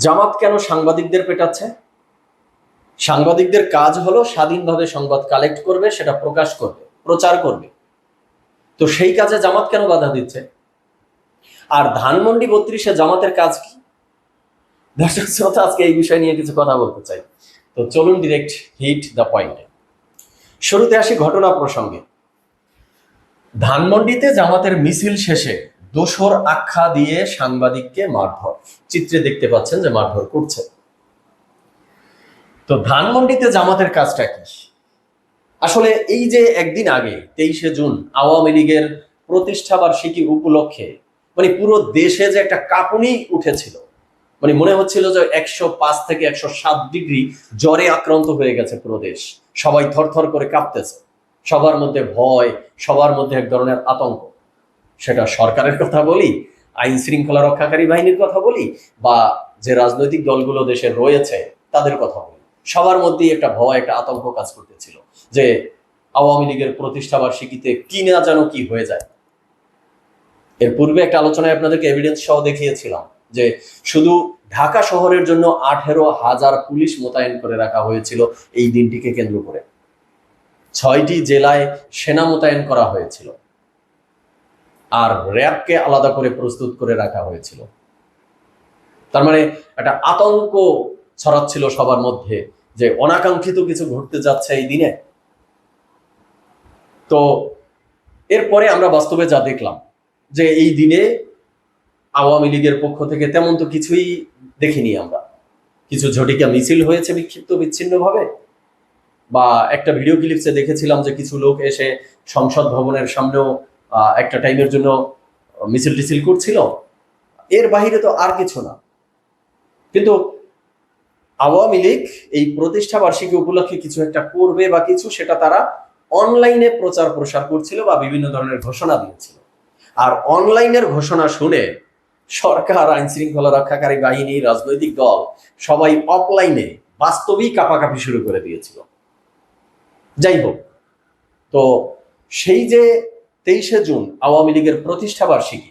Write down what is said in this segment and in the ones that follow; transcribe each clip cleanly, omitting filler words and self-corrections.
জামাত কেন সাংবাদিকদের পেটাচ্ছে? সাংবাদিকদের কাজ হলো স্বাধীনভাবে সংবাদ কালেক্ট করবে, সেটা প্রকাশ করবে, প্রচার করবে। তো সেই কাজে জামাত কেন বাধা দিচ্ছে? আর ধানমন্ডি ৩২-এ জামাতের কাজ কি? দর্শক শ্রোতা, আজকে এই বিষয় নিয়ে কিছু কথা বলতে চাই। তো চলুন ডিরেক্ট হিট দ্য পয়েন্টে। শুরুতে আসি ঘটনা প্রসঙ্গে। ধানমন্ডিতে জামাতের মিছিল শেষে দোসর আখ্যা দিয়ে সাংবাদিককে মারধর, চিত্রে দেখতে পাচ্ছেন যে মারধর করছে। তো ধানমন্ডিতে জামাতের কাজটা কি? আসলে এই যে একদিন আগে ২৩শে জুন আওয়ামী লীগের প্রতিষ্ঠা বার্ষিকী উপলক্ষে পুরো দেশে যে একটা কাঁপুনি উঠেছিল, মনে হচ্ছিল যে ১০৫ থেকে ১০৭ ডিগ্রি জ্বরে আক্রান্ত হয়ে গেছে পুরো দেশ। সবাই থরথর করে কাঁপতেছে, সবার মধ্যে ভয়, সবার মধ্যে এক ধরনের আতঙ্ক। সেটা সরকারের কথা বলি, আইন শৃঙ্খলা রক্ষাকারী বাহিনীর কথা বলি, বা যে রাজনৈতিক দলগুলো দেশে রয়েছে তাদের কথা বলি, সবার মধ্যেই একটা ভয়, একটা আতঙ্ক কাজ করতেছিল যে আওয়ামী লীগের প্রতিষ্ঠা বার্ষিকীতে কি না যেন কি হয়ে যায়। এর পূর্বে একটা আলোচনায় আপনাদেরকে এভিডেন্স সহ দেখিয়েছিলাম যে শুধু ঢাকা শহরের জন্য ১৮,০০০ পুলিশ মোতায়েন করে রাখা হয়েছিল এই দিনটিকে কেন্দ্র করে। ৬টি জেলায় সেনা মোতায়েন করা হয়েছিল, আর র্যাবকে আলাদা করে প্রস্তুত করে রাখা হয়েছিল। তার মানে একটা আতঙ্ক ছড়াচ্ছিল সবার মধ্যে যে অনাকাঙ্ক্ষিত কিছু ঘটতে যাচ্ছে এই দিনে। তো এরপরে আমরা বাস্তবে যা দেখলাম যে এই দিনে আওয়ামী লীগের পক্ষ থেকে তেমন তো কিছুই দেখিনি আমরা। কিছু ঝটিকা মিছিল হয়েছে বিক্ষিপ্ত বিচ্ছিন্নভাবে, বা একটা ভিডিও ক্লিপসে দেখেছিলাম যে কিছু লোক এসে সংসদ ভবনের সামনেও একটা টাইমের জন্য মিছিল টিছিল করছিল। এর বাহিরে তো আর কিছু না। কিন্তু আওয়ামী লীগ এই প্রতিষ্ঠা বার্ষিকী উপলক্ষে কিছু একটা করবে বা কিছু, সেটা তারা অনলাইনে প্রচার প্রসার করছিল বা বিভিন্ন ধরনের ঘোষণা দিয়েছিল। আর অনলাইনের ঘোষণা শুনে সরকার, আইন শৃঙ্খলা রক্ষাকারী বাহিনী, রাজনৈতিক দল সবাই অফলাইনে বাস্তবেই কাঁপাকাঁপি শুরু করে দিয়েছিল। যাই হোক, তো সেই যে ২৩শে জুন আওয়ামী লীগের প্রতিষ্ঠা বার্ষিকী,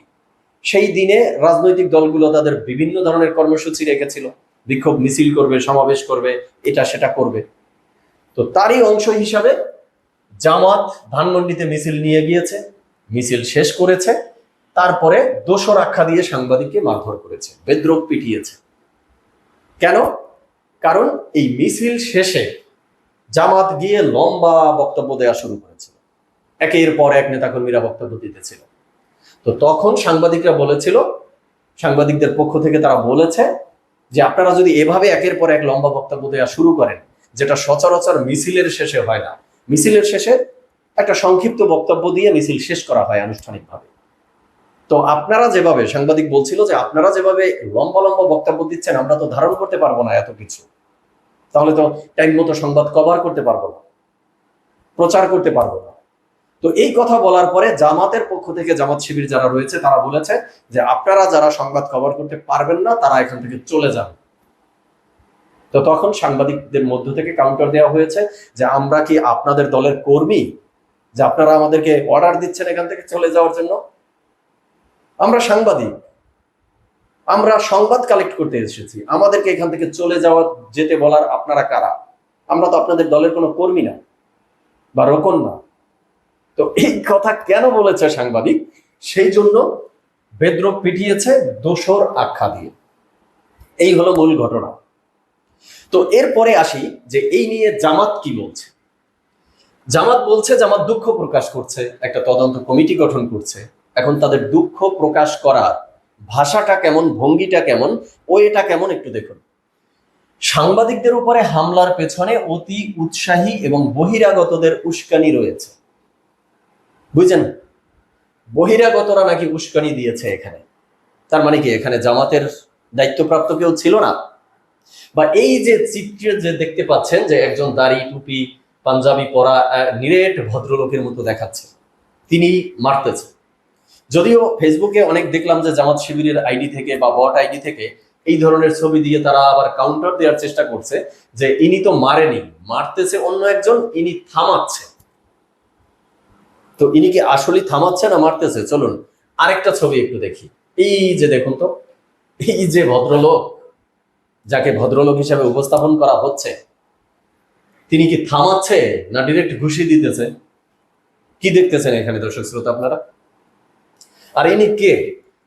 সেই দিনে রাজনৈতিক দলগুলো তাদের বিভিন্ন ধরনের কর্মসূচি রেখেছিল, বিক্ষোভ মিছিল করবে, সমাবেশ করবে, এটা সেটা করবে। তো তারই অংশ হিসাবে জামাত ধানমন্ডিতে মিছিল নিয়ে গিয়েছে, মিছিল শেষ করেছে, তারপরে দোসর আখ্যা দিয়ে সাংবাদিককে মারধর করেছে, বেদ্রোপ পিটিয়েছে। কেন? কারণ এই মিছিল শেষে জামাত গিয়ে লম্বা বক্তব্য দেওয়া শুরু করেছিল, একের পর এক নেতাকর্মীরা বক্তব্য দিতেছিল। তো তখন সাংবাদিকরা বলেছিল, সাংবাদিকদের পক্ষ থেকে তারা বলেছে যে আপনারা যদি এভাবে একের পর এক লম্বা বক্তব্য দেওয়া শুরু করেন, যেটা সচরাচর মিছিলের শেষে হয় না, মিছিলের শেষে একটা সংক্ষিপ্ত বক্তব্য দিয়ে মিছিল শেষ করা হয় আনুষ্ঠানিকভাবে। তো আপনারা যেভাবে, সাংবাদিক বলছিল যে আপনারা যেভাবে লম্বা লম্বা বক্তব্য দিচ্ছেন, আমরা তো ধারণ করতে পারবো না এত কিছু, তাহলে তো টাইম মতো সংবাদ কভার করতে পারবো না, প্রচার করতে পারবো না। তো এই কথা বলার পরে জামাতের পক্ষ থেকে, জামাত শিবির যারা রয়েছে তারা বলেছে যে আপনারা যারা সংবাদ কভার করতে পারবেন না তারা এখান থেকে চলে যান। তো তখন সাংবাদিকদের মধ্য থেকে কাউন্টার দেওয়া হয়েছে যে আমরা কি আপনাদের দলের কর্মী যে আপনারা আমাদেরকে অর্ডার দিচ্ছেন এখান থেকে চলে যাওয়ার জন্য? আমরা সাংবাদিক, আমরা সংবাদ কালেক্ট করতে এসেছি, আমাদেরকে এখান থেকে চলে যাওয়া যেতে বলার আপনারা কারা? আমরা তো আপনাদের দলের কোনো কর্মী না বা রোকন না। তো এই কথা কেন বলেছে সাংবাদিক? সেই জন্য বেদ্রোপ পিটিয়েছে দোসর আখ্যা দিয়ে। এই হলো মূল ঘটনা। তো এরপরে আসি যে এই নিয়ে জামাত কি বলছে। জামাত বলছে, জামাত দুঃখ প্রকাশ করছে, একটা তদন্ত কমিটি গঠন করছে। এখন তাদের দুঃখ প্রকাশ করার ভাষাটা কেমন, ভঙ্গিটা কেমন, ওইটা কেমন একটু দেখুন। সাংবাদিকদের উপরে হামলার পেছনে অতি উৎসাহী এবং বহিরাগতদের উস্কানি রয়েছে। বুঝছেন? বহিরাগতরা নাকি উস্কানি দিয়েছে এখানে। তার মানে কি এখানে জামাতের দায়িত্বপ্রাপ্ত কেউ ছিল না? বা এই যে চিত্রে যে দেখতে পাচ্ছেন যে একজন দাড়ি টুপি পাঞ্জাবি পরা নিরেট ভদ্রলোকের মতো দেখাচ্ছে, তিনি মারতেছে। যদিও ফেসবুকে অনেক দেখলাম যে জামাত শিবিরের আইডি থেকে বা বট আইডি থেকে এই ধরনের ছবি দিয়ে তারা আবার কাউন্টার দেওয়ার চেষ্টা করছে যে ইনি তো মারেনি, মারতেছে অন্য একজন, ইনি থামাচ্ছে। তো ইনি কি আসলে থামাচ্ছে না মারতেছে? চলুন আরেকটা ছবি একটু দেখি। এই যে দেখুন তো, এই যে ভদ্রলোক, যাকে ভদ্রলোক হিসেবে উপস্থাপন করা হচ্ছে, তিনি কি থামাচ্ছে না ডিরেক্ট ঘুষি দিতেছে? কি দেখতেছেন এখানে দর্শক শ্রোতা আপনারা? আর ইনি কে?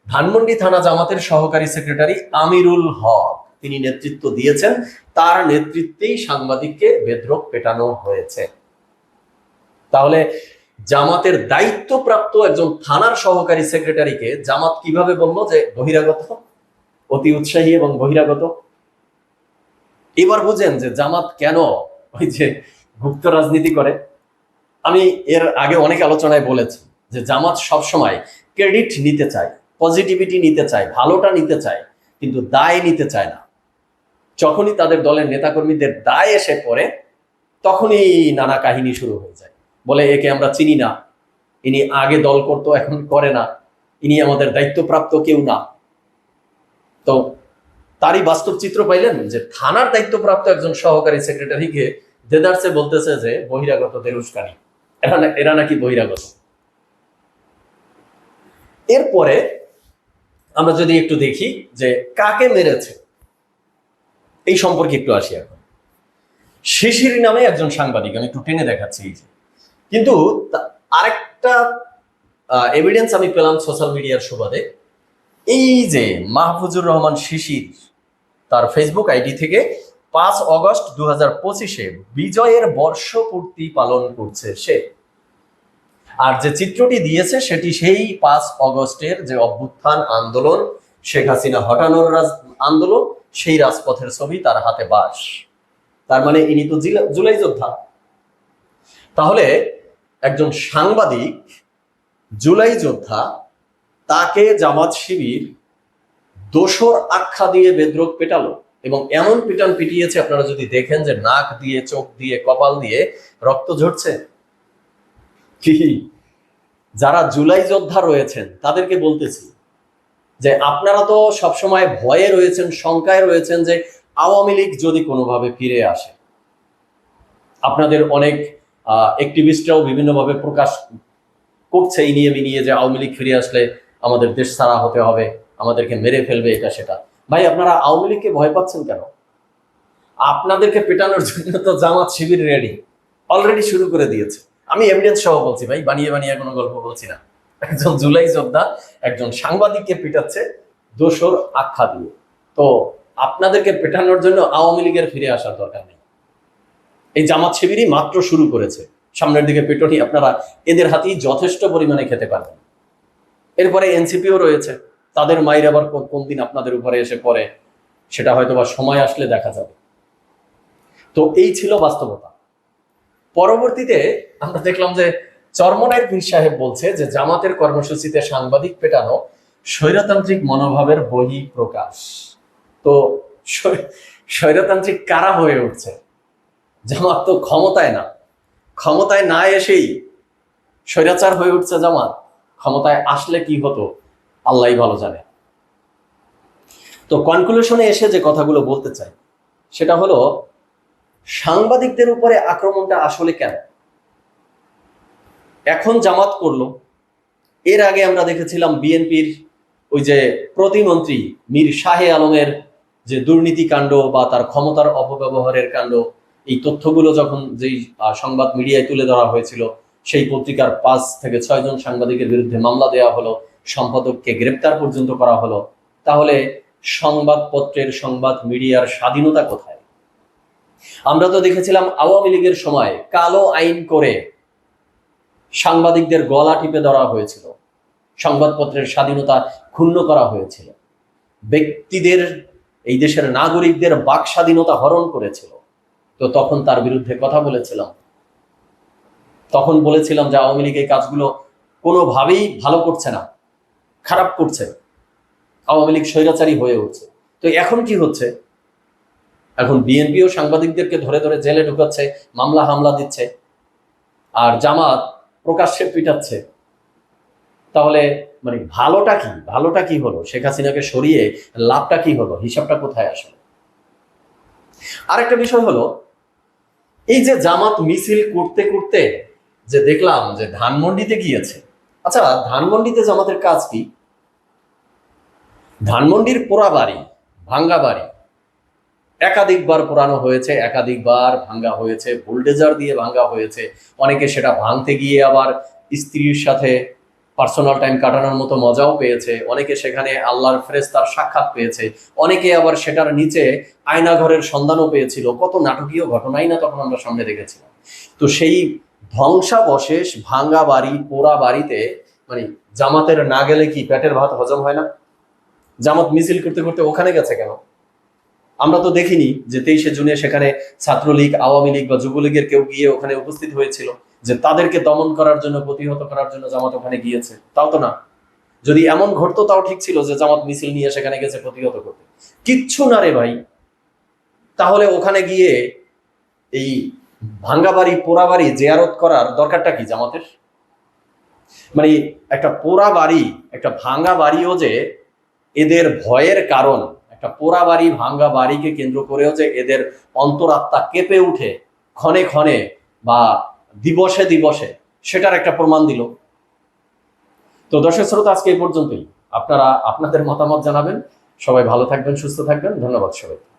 ধানমন্ডি থানা জামাতের সহকারী সেক্রেটারি আমিরুল হক, তিনি নেতৃত্ব দিয়েছেন। তার নেতৃত্বেই সাংবাদিককে বেধড়ক পেটানো হয়েছে। তাহলে জামাতের দায়িত্বপ্রাপ্ত একজন থানার সহকারী সেক্রেটারিকে জামাত কিভাবে বললো যে বহিরাগত, অতি উৎসাহী এবং বহিরাগত? এবার বুঝেন যে জামাত কেন ওই যে গুপ্ত রাজনীতি করে। আমি এর আগে অনেক আলোচনায় বলেছি যে জামাত সবসময় ক্রেডিট নিতে চায়, পজিটিভিটি নিতে চায়, ভালোটা নিতে চায়, কিন্তু দায় নিতে চায় না। যখনই তাদের দলের নেতাকর্মীদের দায় এসে পড়ে, তখনই নানা কাহিনী শুরু হয়ে যায়। বলে একে আমরা চিনি না, ইনি আগে দল করতো এখন করে না, ইনি আমাদের দায়িত্বপ্রাপ্ত কেউ না। তো তারই বাস্তব চিত্র পাইলেন যে থানার দায়িত্বপ্রাপ্ত একজন সহকারী সেক্রেটারিকে দেদারসে বলতেছে যে বহিরাগতদের উস্কানি, এরা নাকি বহিরাগত। এরপরে আমরা যদি একটু দেখি যে কাকে মেরেছে, এই সম্পর্কে একটু আসি। এখন শিশির নামে একজন সাংবাদিক, আমি একটু টেনে দেখাচ্ছি। কিন্তু আরেকটা এভিডেন্স আমি পেলাম সোশ্যাল মিডিয়ার সুবাদে। এই যে মাহফুজুর রহমান শিশির, তার ফেসবুক আইডি থেকে 5 অগস্ট 2025-এ বিজয়ের বর্ষপূর্তি পালন করছে সে। আর যে চিত্রটি দিয়েছে সেটি সেই 5 অগস্টের যে অভ্যুত্থান আন্দোলন, শেখ হাসিনা হটানোর আন্দোলন, সেই রাজপথের ছবি, তার হাতে বাঁশ। তার মানে ইনি তো জুলাই যোদ্ধা। তাহলে একজন সাংবাদিক জুলাই যোদ্ধা, তাকে জামাত শিবির দোসর আখ্যা দিয়ে বেধড়ক পেটালো, এবং এমন পিটান পিটিয়েছে আপনারা যদি দেখেন যে নাক দিয়ে, চোখ দিয়ে, কপাল দিয়ে রক্ত ঝরছে। কি যারা জুলাই যোদ্ধা রয়েছেন তাদেরকে বলতেছি যে আপনারা তো সবসময় ভয়ে রয়েছেন, শঙ্কায় রয়েছেন যে আওয়ামী লীগ যদি কোনোভাবে ফিরে আসে। আপনাদের অনেক অ্যাক্টিভিস্টরাও বিভিন্নভাবে প্রকাশ করছে এই নিয়ে যে আওয়ামী লীগ ফিরে আসলে আমাদের দেশ ছাড়া হতে হবে, আমাদেরকে মেরে ফেলবে, এটা সেটা। ভাই, আপনারা আওয়ামী লীগকে ভয় পাচ্ছেন কেন? আপনাদেরকে পেটানোর জন্য তো জামাত শিবির রেডি, অলরেডি শুরু করে দিয়েছে। আমি এভিডেন্স সহ বলছি ভাই, বানিয়ে বানিয়ে কোনো গল্প বলছি না। একজন জুলাই যোদ্ধা একজন সাংবাদিককে পিটাচ্ছে দোসর আখ্যা দিয়ে। তো আপনাদেরকে পেটানোর জন্য আওয়ামী লীগের ফিরে আসার দরকার নেই। এই জামাত শিবিরই মাত্র শুরু করেছে। সামনের দিকে পেটনি আপনারা এদের হাতেই যথেষ্ট পরিমাণে খেতে পারবেন। এরপরে এনসিপিও রয়েছে, তাদের মাইর আবার কোন দিন আপনাদের উপরে এসে পড়ে সেটা হয়তো বা সময় আসলে দেখা যাবে। তো এই ছিল বাস্তবতা। পরবর্তীতে আমরা দেখলাম যে চরমনাইর পীর সাহেব বলছে যে জামাতের কর্মসূচিতে সাংবাদিক পেটানো স্বৈরতান্ত্রিক মনোভাবের বহি প্রকাশ। তো স্বৈরতান্ত্রিক কারা হয়ে উঠছে? জামাত তো ক্ষমতায় না, ক্ষমতায় না এসেই স্বৈরাচার হয়ে উঠছে জামাত। ক্ষমতায় আসলে কি হতো আল্লাহই ভালো জানে। তো কনক্লুশনে এসে যে কথাগুলো বলতে চাই সেটা হলো, সাংবাদিকদের উপরে আক্রমণটা আসলে কেন এখন জামাত করলো? এর আগে আমরা দেখেছিলাম বিএনপির ওই যে প্রতিমন্ত্রী মীর শাহে আলমের যে দুর্নীতি কাণ্ড বা তার ক্ষমতার অপব্যবহারের কাণ্ড, এই তথ্যগুলো যখন যেই সংবাদ মিডিয়ায় তুলে ধরা হয়েছিল, সেই পত্রিকার 5 থেকে 6 জন সাংবাদিকের বিরুদ্ধে মামলা দেওয়া হলো, সম্পাদককে গ্রেপ্তার পর্যন্ত করা হলো। তাহলে সংবাদপত্রের, সংবাদ মিডিয়ার স্বাধীনতা কোথায়? আমরা তো দেখেছিলাম আওয়ামী লীগের সময় কালো আইন করে সাংবাদিকদের গলা টিপে ধরা হয়েছিল, সংবাদপত্রের স্বাধীনতা ক্ষুণ্ণ করা হয়েছিল, ব্যক্তিদের, এই দেশের নাগরিকদের বাক স্বাধীনতা হরণ করেছিল। তো তখন তার বিরুদ্ধে কথা বলেছিলাম, তখন বলেছিলাম যে আওয়ামী লীগ এই কাজগুলো কোনোভাবেই ভালো করছে না, খারাপ করছে, আওয়ামী লীগ স্বৈরাচারী হয়ে উঠছে। তো এখন কি হচ্ছে? এখন বিএনপিও সাংবাদিকদেরকে ধরে ধরে জেলে ঢুকাচ্ছে, মামলা হামলা দিচ্ছে, আর জামাত প্রকাশ্যে পিটাচ্ছে। তাহলে মানে ভালোটা কি হলো? শেখ হাসিনাকে সরিয়ে লাভটা কি হলো? হিসাবটা কোথায় আসলে? আরেকটা বিষয় হলো, এই যে জামাত মিছিল করতে করতে যে দেখলাম যে ধানমন্ডিতে গিয়েছে। আচ্ছা, ধানমন্ডিতে জামাতের কাজ কি? ধানমন্ডির পোড়া বাড়ি, ভাঙ্গা বাড়ি, একাধিকবার পোড়ানো হয়েছে, একাধিকবার ভাঙ্গা হয়েছে, বুলডেজার দিয়ে ভাঙ্গা হয়েছে। অনেকে সেটা ভাঙতে গিয়ে আবার স্ত্রীর সাথে পার্সোনাল টাইম কাটানোর মতো মজাও পেয়েছে, অনেকে সেখানে আল্লাহর ফেরেশতার সাক্ষাৎ পেয়েছে, অনেকে আবার সেটার নিচে আয়নাঘরের সন্ধানও পেয়েছিল। কত নাটকীয় ঘটনাই না তখন আমরা সামনে দেখেছিলাম। তো সেই ধ্বংসাবশেষ, ভাঙ্গা বাড়ি, পোড়া বাড়িতে মানে জামাতের না গেলে কি পেটের ভাত হজম হয় না? জামাত মিছিল করতে করতে ওখানে গেছে কেন? আমরা তো দেখিনি যে 23শে জুনে সেখানে ছাত্রলীগ, আওয়ামী লীগ বা যুবলীগের কেউ গিয়ে ওখানে উপস্থিত হয়েছিল, যে তাদেরকে দমন করার জন্য, প্রতিহত করার জন্য জামাত ওখানে গিয়েছে। তাও তো না। যদি এমন ঘটতো তাও ঠিক ছিল যে জামাত মিছিল নিয়ে সেখানে গেছে প্রতিহত করতে। কিচ্ছু না রে ভাই। তাহলে ওখানে গিয়ে এই ভাঙ্গা বাড়ি, পোড়া বাড়ি জিয়ারত করার দরকারটা কি জামাতের? মানে একটা পোড়া বাড়ি, একটা ভাঙ্গা বাড়িও যে এদের ভয়ের কারণ, একটা পোড়া বাড়ি, ভাঙ্গা বাড়িকে কেন্দ্র করেও যে এদের অন্তরাত্মা কেঁপে উঠে ক্ষণে ক্ষণে বা দিবসে দিবসে, সেটার একটা প্রমাণ দিল। তো দর্শক শ্রোতা, আজকে এই পর্যন্তই। আপনারা আপনাদের মতামত জানাবেন। সবাই ভালো থাকবেন, সুস্থ থাকবেন। ধন্যবাদ সবাই।